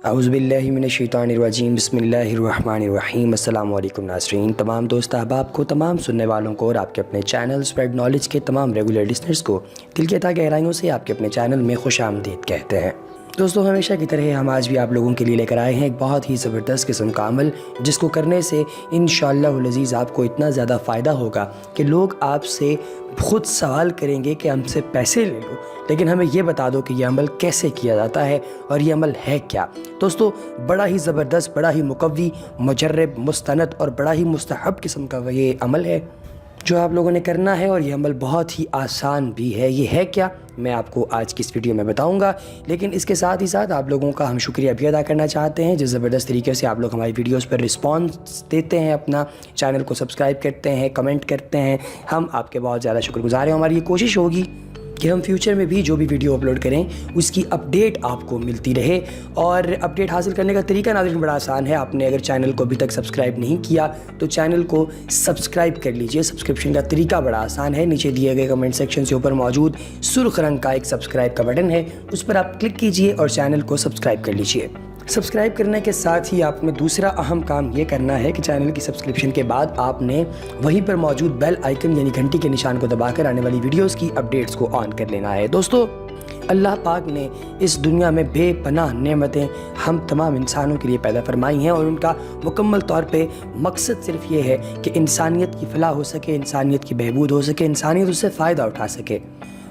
اعوذ باللہ من الشیطان الرجیم بسم اللہ الرحمن الرحیم السلام علیکم ناظرین، تمام دوست احباب کو، تمام سننے والوں کو اور آپ کے اپنے چینل اسپریڈ نالج کے تمام ریگولر لسنرز کو دل کی تہ گہرائیوں سے آپ کے اپنے چینل میں خوش آمدید کہتے ہیں۔ دوستو، ہمیشہ کی طرح ہم آج بھی آپ لوگوں کے لیے لے کر آئے ہیں ایک بہت ہی زبردست قسم کا عمل، جس کو کرنے سے انشاءاللہ العزیز آپ کو اتنا زیادہ فائدہ ہوگا کہ لوگ آپ سے خود سوال کریں گے کہ ہم سے پیسے لے لو، لیکن ہمیں یہ بتا دو کہ یہ عمل کیسے کیا جاتا ہے اور یہ عمل ہے کیا۔ دوستو، بڑا ہی زبردست، بڑا ہی مقوی، مجرب، مستند اور بڑا ہی مستحب قسم کا یہ عمل ہے جو آپ لوگوں نے کرنا ہے، اور یہ عمل بہت ہی آسان بھی ہے۔ یہ ہے کیا، میں آپ کو آج کی اس ویڈیو میں بتاؤں گا، لیکن اس کے ساتھ ہی ساتھ آپ لوگوں کا ہم شکریہ بھی ادا کرنا چاہتے ہیں جس زبردست طریقے سے آپ لوگ ہماری ویڈیوز پر رسپانس دیتے ہیں، اپنا چینل کو سبسکرائب کرتے ہیں، کمنٹ کرتے ہیں۔ ہم آپ کے بہت زیادہ شکر گزار ہیں۔ ہماری یہ کوشش ہوگی کہ ہم فیوچر میں بھی جو بھی ویڈیو اپلوڈ کریں اس کی اپڈیٹ آپ کو ملتی رہے، اور اپڈیٹ حاصل کرنے کا طریقہ ناظرین بڑا آسان ہے۔ آپ نے اگر چینل کو ابھی تک سبسکرائب نہیں کیا تو چینل کو سبسکرائب کر لیجئے۔ سبسکرپشن کا طریقہ بڑا آسان ہے، نیچے دیے گئے کمنٹ سیکشن سے اوپر موجود سرخ رنگ کا ایک سبسکرائب کا بٹن ہے، اس پر آپ کلک کیجئے اور چینل کو سبسکرائب کر لیجئے۔ سبسکرائب کرنے کے ساتھ ہی آپ نے دوسرا اہم کام یہ کرنا ہے کہ چینل کی سبسکرپشن کے بعد آپ نے وہیں پر موجود بیل آئیکن یعنی گھنٹی کے نشان کو دبا کر آنے والی ویڈیوز کی اپڈیٹس کو آن کر لینا ہے۔ دوستو، اللہ پاک نے اس دنیا میں بے پناہ نعمتیں ہم تمام انسانوں کے لیے پیدا فرمائی ہیں، اور ان کا مکمل طور پہ مقصد صرف یہ ہے کہ انسانیت کی فلاح ہو سکے، انسانیت کی بہبود ہو سکے، انسانیت اس سے فائدہ اٹھا سکے۔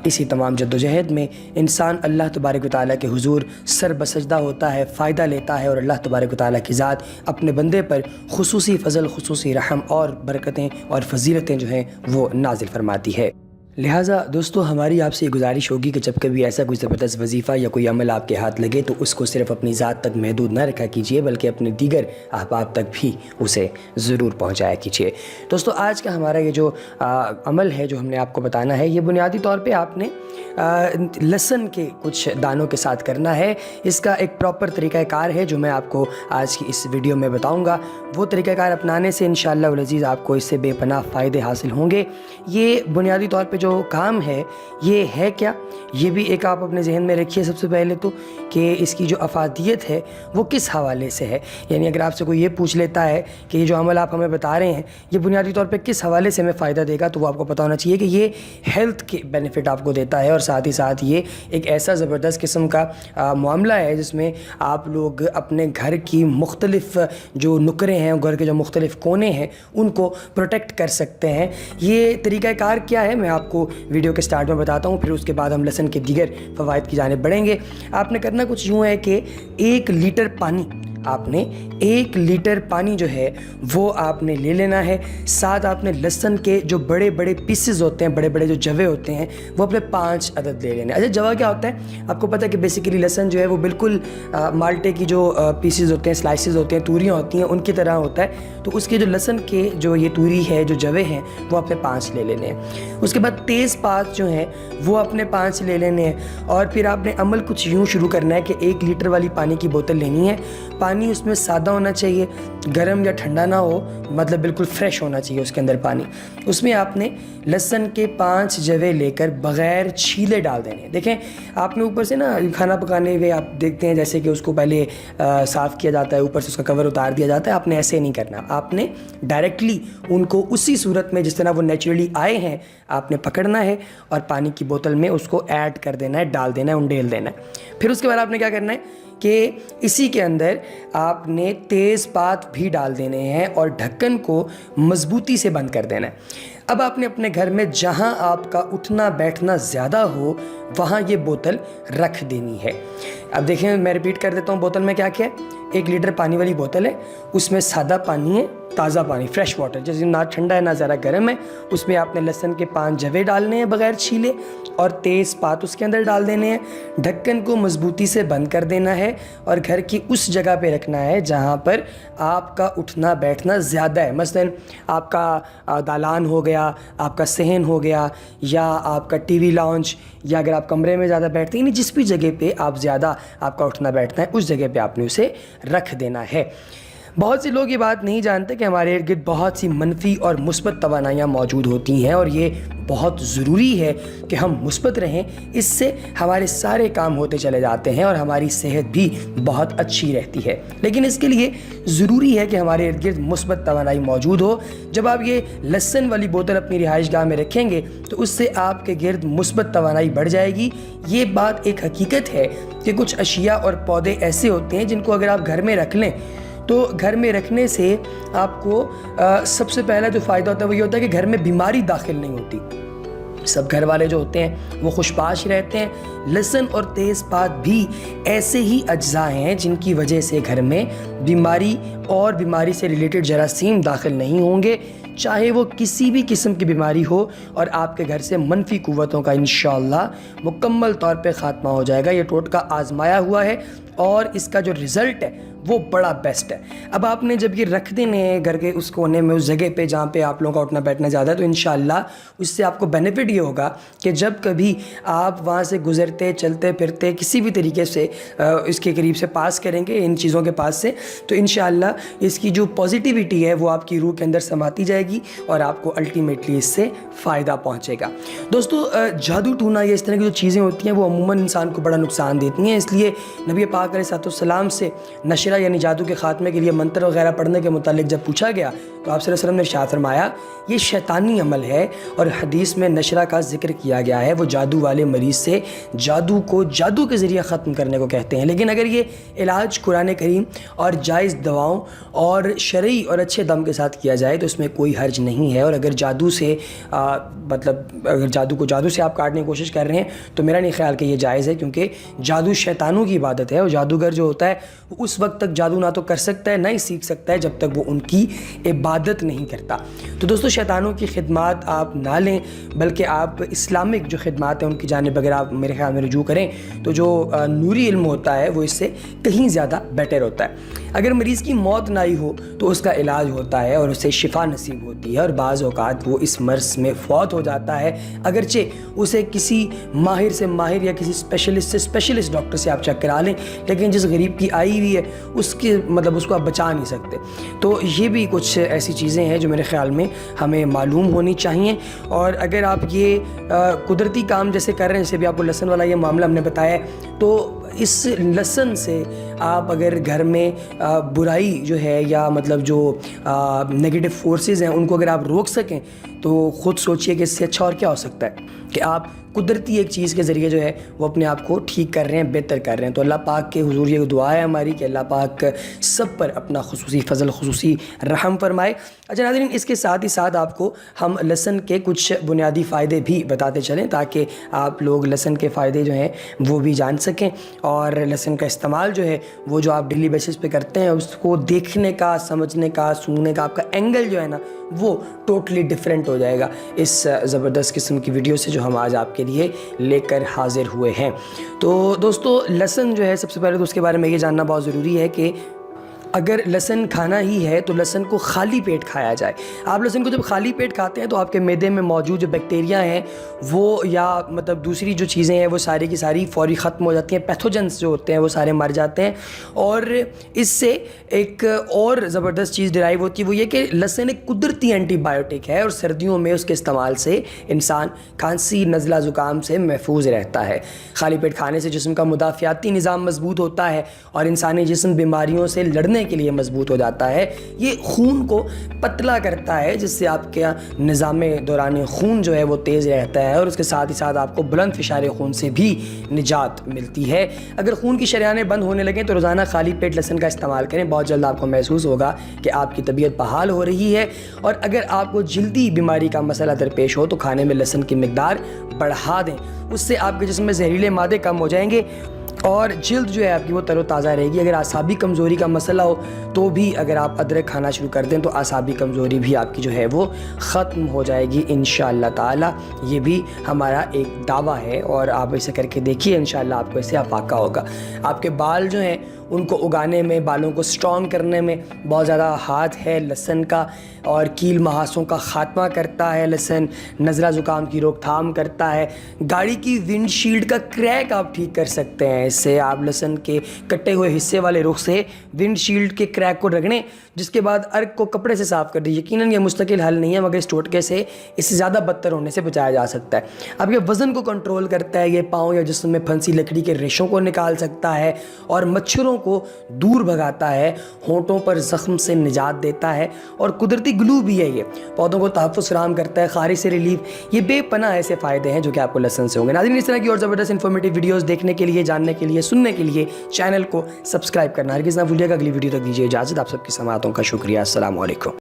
اسی تمام جد و جہد میں انسان اللہ تبارک و تعالیٰ کے حضور سر بسجدہ ہوتا ہے، فائدہ لیتا ہے، اور اللہ تبارک و تعالیٰ کی ذات اپنے بندے پر خصوصی فضل، خصوصی رحم اور برکتیں اور فضیلتیں جو ہیں وہ نازل فرماتی ہے۔ لہٰذا دوستو، ہماری آپ سے یہ گزارش ہوگی کہ جب کبھی ایسا کوئی زبردست وظیفہ یا کوئی عمل آپ کے ہاتھ لگے تو اس کو صرف اپنی ذات تک محدود نہ رکھا کیجئے، بلکہ اپنے دیگر احباب تک بھی اسے ضرور پہنچایا کیجئے۔ دوستو، آج کا ہمارا یہ جو عمل ہے جو ہم نے آپ کو بتانا ہے، یہ بنیادی طور پہ آپ نے لہسن کے کچھ دانوں کے ساتھ کرنا ہے۔ اس کا ایک پراپر طریقہ کار ہے جو میں آپ کو آج کی اس ویڈیو میں بتاؤں گا۔ وہ طریقہ کار اپنانے سے انشاءاللہ العزیز آپ کو اس سے بے پناہ فائدے حاصل ہوں گے۔ یہ بنیادی طور پہ جو کام ہے یہ ہے کیا، یہ بھی ایک آپ اپنے ذہن میں رکھیے سب سے پہلے تو، کہ اس کی جو افادیت ہے وہ کس حوالے سے ہے۔ یعنی اگر آپ سے کوئی یہ پوچھ لیتا ہے کہ یہ جو عمل آپ ہمیں بتا رہے ہیں یہ بنیادی طور پہ کس حوالے سے ہمیں فائدہ دے گا، تو وہ آپ کو پتہ ہونا چاہیے کہ یہ ہیلتھ کے بینیفٹ آپ کو دیتا ہے، اور ساتھ ہی ساتھ یہ ایک ایسا زبردست قسم کا معاملہ ہے جس میں آپ لوگ اپنے گھر کی مختلف جو نکریں ہیں، گھر کے جو مختلف کونے ہیں، ان کو پروٹیکٹ کر سکتے ہیں۔ یہ طریقہ کار کیا ہے میں آپ کو ویڈیو کے سٹارٹ میں بتاتا ہوں، پھر اس کے بعد ہم لہسن کے دیگر فوائد کی جانب بڑھیں گے۔ آپ نے کرنا کچھ یوں ہے کہ 1 لیٹر پانی، آپ نے 1 لیٹر پانی جو ہے وہ آپ نے لے لینا ہے۔ ساتھ آپ نے لہسن کے جو بڑے بڑے پیسز ہوتے ہیں، بڑے بڑے جو جوے ہوتے ہیں، وہ اپنے 5 عدد لے لینے۔ اچھا، جوا کیا ہوتا ہے آپ کو پتہ ہے کہ بیسیکلی لہسن جو ہے وہ بالکل مالٹے کی جو پیسز ہوتے ہیں، سلائسز ہوتے ہیں، توریاں ہوتی ہیں، ان کی طرح ہوتا ہے۔ تو اس کے جو لہسن کے جو یہ توری ہے، جو جوے ہیں، وہ اپنے 5 لے لینے ہیں۔ اس کے بعد تیز پات جو ہیں وہ اپنے 5 لے لینے ہیں، اور پھر آپ نے عمل کچھ یوں شروع کرنا ہے کہ 1 لیٹر والی پانی کی بوتل لینی ہے۔ پانی اس میں سادہ ہونا چاہیے، گرم یا ٹھنڈا نہ ہو، مطلب بالکل فریش ہونا چاہیے اس کے اندر پانی۔ اس میں آپ نے لہسن کے 5 جوے لے کر بغیر چھیلے ڈال دینے ہیں۔ دیکھیں، آپ نے اوپر سے نا کھانا پکانے ہوئے آپ دیکھتے ہیں جیسے کہ اس کو پہلے صاف کیا جاتا ہے، اوپر سے اس کا کور اتار دیا جاتا ہے۔ آپ نے ایسے نہیں کرنا، آپ نے ڈائریکٹلی ان کو اسی صورت میں جس طرح وہ نیچرلی آئے ہیں آپ نے پکڑنا ہے، اور پانی کی بوتل میں اس کو ایڈ کر دینا ہے، ڈال دینا ہے، انڈیل دینا ہے۔ پھر اس کے بعد آپ نے کیا کرنا ہے کہ اسی کے اندر آپ نے تیز پات بھی ڈال دینے ہیں، اور ڈھکن کو مضبوطی سے بند کر دینا ہے۔ اب آپ نے اپنے گھر میں جہاں آپ کا اٹھنا بیٹھنا زیادہ ہو وہاں یہ بوتل رکھ دینی ہے۔ اب دیکھیں، میں ریپیٹ کر دیتا ہوں، بوتل میں کیا کیا ہے، 1 لیٹر پانی والی بوتل ہے، اس میں سادہ پانی ہے، تازہ پانی، فریش واٹر، جیسے نہ ٹھنڈا ہے نہ زیادہ گرم ہے۔ اس میں آپ نے لہسن کے 5 جوے ڈالنے ہیں بغیر چھیلے، اور تیز پات اس کے اندر ڈال دینے ہیں۔ ڈھکن کو مضبوطی سے بند کر دینا ہے، اور گھر کی اس جگہ پہ رکھنا ہے جہاں پر آپ کا اٹھنا بیٹھنا زیادہ ہے۔ مثلاً آپ کا دالان ہو گیا، آپ کا صحن ہو گیا، یا آپ کا ٹی وی لاؤنج، یا اگر آپ کمرے میں زیادہ بیٹھتے ہیں، یعنی جس بھی جگہ پہ آپ زیادہ آپ کا اٹھنا بیٹھنا ہے اس جگہ پہ آپ نے اسے رکھ دینا ہے۔ بہت سے لوگ یہ بات نہیں جانتے کہ ہمارے ارد گرد بہت سی منفی اور مثبت توانائیاں موجود ہوتی ہیں، اور یہ بہت ضروری ہے کہ ہم مثبت رہیں۔ اس سے ہمارے سارے کام ہوتے چلے جاتے ہیں اور ہماری صحت بھی بہت اچھی رہتی ہے۔ لیکن اس کے لیے ضروری ہے کہ ہمارے ارد گرد مثبت توانائی موجود ہو۔ جب آپ یہ لہسن والی بوتل اپنی رہائش گاہ میں رکھیں گے تو اس سے آپ کے گرد مثبت توانائی بڑھ جائے گی۔ یہ بات ایک حقیقت ہے کہ کچھ اشیاء اور پودے ایسے ہوتے ہیں جن کو اگر آپ گھر میں رکھ لیں تو گھر میں رکھنے سے آپ کو سب سے پہلا جو فائدہ ہوتا ہے وہ یہ ہوتا ہے کہ گھر میں بیماری داخل نہیں ہوتی، سب گھر والے جو ہوتے ہیں وہ خوشپاش رہتے ہیں۔ لہسن اور تیز پات بھی ایسے ہی اجزاء ہیں جن کی وجہ سے گھر میں بیماری اور بیماری سے ریلیٹڈ جراثیم داخل نہیں ہوں گے، چاہے وہ کسی بھی قسم کی بیماری ہو، اور آپ کے گھر سے منفی قوتوں کا انشاءاللہ مکمل طور پہ خاتمہ ہو جائے گا۔ یہ ٹوٹکا آزمایا ہوا ہے اور اس کا جو رزلٹ ہے وہ بڑا بیسٹ ہے۔ اب آپ نے جب یہ رکھ دینے ہیں گھر کے اس کونے میں، اس جگہ پہ جہاں پہ آپ لوگوں کا اٹھنا بیٹھنا زیادہ ہے، تو انشاءاللہ اس سے آپ کو بینیفٹ یہ ہوگا کہ جب کبھی آپ وہاں سے گزرتے چلتے پھرتے کسی بھی طریقے سے اس کے قریب سے پاس کریں گے، ان چیزوں کے پاس سے، تو انشاءاللہ اس کی جو پازیٹیوٹی ہے وہ آپ کی روح کے اندر سماتی جائے گی اور آپ کو الٹیمیٹلی اس سے فائدہ پہنچے گا۔ دوستو، جادو ٹونا یہ اس طرح کی جو چیزیں ہوتی ہیں وہ عموماً انسان کو بڑا نقصان دیتی ہیں، اس لیے نبی پاک علیہ السلام سے نشرہ یعنی جادو کے خاتمے کے لیے منتر وغیرہ پڑھنے کے متعلق جب پوچھا گیا تو آپ صلی اللہ علیہ وسلم نے ارشاد فرمایا یہ شیطانی عمل ہے، اور حدیث میں نشرہ کا ذکر کیا گیا ہے۔ وہ جادو والے مریض سے جادو کو جادو کے ذریعے ختم کرنے کو کہتے ہیں، لیکن اگر یہ علاج قرآن کریم اور جائز دواؤں اور شرعی اور اچھے دم کے ساتھ کیا جائے تو اس میں کوئی حرج نہیں ہے۔ اور اگر جادو سے اگر جادو سے آپ کاٹنے کی کوشش کر رہے ہیں تو میرا نہیں خیال کہ یہ جائز ہے، کیونکہ جادو شیطانوں کی عبادت ہے، اور جادوگر جو ہوتا ہے وہ اس وقت تک جادو نہ تو کر سکتا ہے نہ ہی سیکھ سکتا ہے جب تک وہ ان کی عبادت نہیں کرتا۔ تو دوستو، شیطانوں کی خدمات آپ نہ لیں، بلکہ آپ اسلامک جو خدمات ہیں ان کی جانب اگر آپ میرے خیال میں رجوع کریں تو جو نوری علم ہوتا ہے وہ اس سے کہیں زیادہ بیٹر ہوتا ہے۔ اگر مریض کی موت نہ ہی ہو تو اس کا علاج ہوتا ہے اور اسے شفا نصیب ہوتی ہے، اور بعض اوقات وہ اس مرض میں فوت ہو جاتا ہے، اگرچہ اسے کسی ماہر سے ماہر یا کسی اسپیشلسٹ ڈاکٹر سے آپ چیک کرا لیں، لیکن جس غریب کی آئی ہوئی ہے اس کو آپ بچا نہیں سکتے۔ تو یہ بھی کچھ ایسی چیزیں ہیں جو میرے خیال میں ہمیں معلوم ہونی چاہیے۔ اور اگر آپ یہ قدرتی کام جیسے کر رہے ہیں، جیسے بھی آپ کو لہسن والا یہ معاملہ ہم نے بتایا ہے، تو اس لہسن سے آپ اگر گھر میں برائی جو ہے یا جو نیگیٹو فورسز ہیں ان کو اگر آپ روک سکیں تو خود سوچئے کہ اس سے اچھا اور کیا ہو سکتا ہے کہ آپ قدرتی ایک چیز کے ذریعے جو ہے وہ اپنے آپ کو ٹھیک کر رہے ہیں، بہتر کر رہے ہیں۔ تو اللہ پاک کے حضور یہ دعا ہے ہماری کہ اللہ پاک سب پر اپنا خصوصی فضل، خصوصی رحم فرمائے۔ اچھا ناظرین، اس کے ساتھ ہی ساتھ آپ کو ہم لہسن کے کچھ بنیادی فائدے بھی بتاتے چلیں تاکہ آپ لوگ لہسن کے فائدے جو ہیں وہ بھی جان سکیں، اور لہسن کا استعمال جو ہے وہ جو آپ ڈیلی بیسس پہ کرتے ہیں اس کو دیکھنے کا، سمجھنے کا، سننے کا آپ کا اینگل جو ہے نا وہ ٹوٹلی ڈیفرنٹ ہو جائے گا اس زبردست قسم کی ویڈیو سے جو ہم آج آپ کے لیے لے کر حاضر ہوئے ہیں۔ تو دوستو، لہسن جو ہے سب سے پہلے تو اس کے بارے میں یہ جاننا بہت ضروری ہے کہ اگر لہسن کھانا ہی ہے تو لہسن کو خالی پیٹ کھایا جائے۔ آپ لہسن کو جب خالی پیٹ کھاتے ہیں تو آپ کے معدے میں موجود جو بیکٹیریا ہیں وہ یا دوسری جو چیزیں ہیں وہ ساری کی ساری فوری ختم ہو جاتی ہیں، پیتھوجنس جو ہوتے ہیں وہ سارے مر جاتے ہیں۔ اور اس سے ایک اور زبردست چیز ڈرائیو ہوتی ہے، وہ یہ کہ لہسن ایک قدرتی اینٹی بائیوٹک ہے، اور سردیوں میں اس کے استعمال سے انسان کھانسی، نزلہ، زکام سے محفوظ رہتا ہے۔ خالی پیٹ کھانے سے جسم کا مدافعاتی نظام مضبوط ہوتا ہے اور انسانی جسم بیماریوں سے لڑنے کے لیے مضبوط ہو جاتا ہے۔ یہ خون کو پتلا کرتا ہے جس سے آپ کے نظام دوران خون جو ہے وہ تیز رہتا ہے، اور اس کے ساتھ ہی ساتھ آپ کو بلند فشار خون سے بھی نجات ملتی ہے۔ اگر خون کی شریانیں بند ہونے لگیں تو روزانہ خالی پیٹ لہسن کا استعمال کریں، بہت جلد آپ کو محسوس ہوگا کہ آپ کی طبیعت بحال ہو رہی ہے۔ اور اگر آپ کو جلدی بیماری کا مسئلہ درپیش ہو تو کھانے میں لہسن کی مقدار بڑھا دیں، اس سے آپ کے جسم میں زہریلے مادے کم ہو جائیں گے اور جلد جو ہے آپ کی وہ تر و تازہ رہے گی۔ اگر اعصابی کمزوری کا مسئلہ ہو تو بھی اگر آپ ادرک کھانا شروع کر دیں تو اعصابی کمزوری بھی آپ کی جو ہے وہ ختم ہو جائے گی انشاءاللہ تعالی۔ یہ بھی ہمارا ایک دعویٰ ہے اور آپ اسے کر کے دیکھیے، انشاءاللہ آپ کو اس سے افاقہ ہوگا۔ آپ کے بال جو ہیں ان کو اگانے میں، بالوں کو سٹرونگ کرنے میں بہت زیادہ ہاتھ ہے لہسن کا، اور کیل مہاسوں کا خاتمہ کرتا ہے لہسن، نزلہ زکام کی روک تھام کرتا ہے، گاڑی کی ونڈ شیلڈ کا کریک آپ ٹھیک کر سکتے ہیں اس سے۔ آپ لہسن کے کٹے ہوئے حصے والے رخ سے ونڈ شیلڈ کے کریک کو رگڑیں، جس کے بعد ارک کو کپڑے سے صاف کر دیں۔ یقیناً یہ مستقل حل نہیں ہے، مگر اس ٹوٹکے سے اس سے زیادہ بدتر ہونے سے بچایا جا سکتا ہے۔ اب یہ وزن کو کنٹرول کرتا ہے، یہ پاؤں یا جسم میں پھنسی لکڑی کے ریشوں کو نکال سکتا ہے اور مچھروں کو دور بھگاتا ہے، ہونٹوں پر زخم سے نجات دیتا ہے، اور قدرتی گلو بھی ہے، یہ پودوں کو تحفظ فراہم کرتا ہے، خارش سے ریلیف۔ یہ بے پناہ ایسے فائدے ہیں جو کہ آپ کو لہسن سے ہوں گے۔ ناظرین، اس طرح کی اور زبردست انفارمیٹیو ویڈیوز دیکھنے کے لیے، جاننے کے لیے، سننے کے لیے چینل کو سبسکرائب کرنا ہرگز نہ بھولیے گا۔ اگلی ویڈیو تک دیجیے اجازت، آپ سب کی سماعتوں کا شکریہ۔ السلام علیکم۔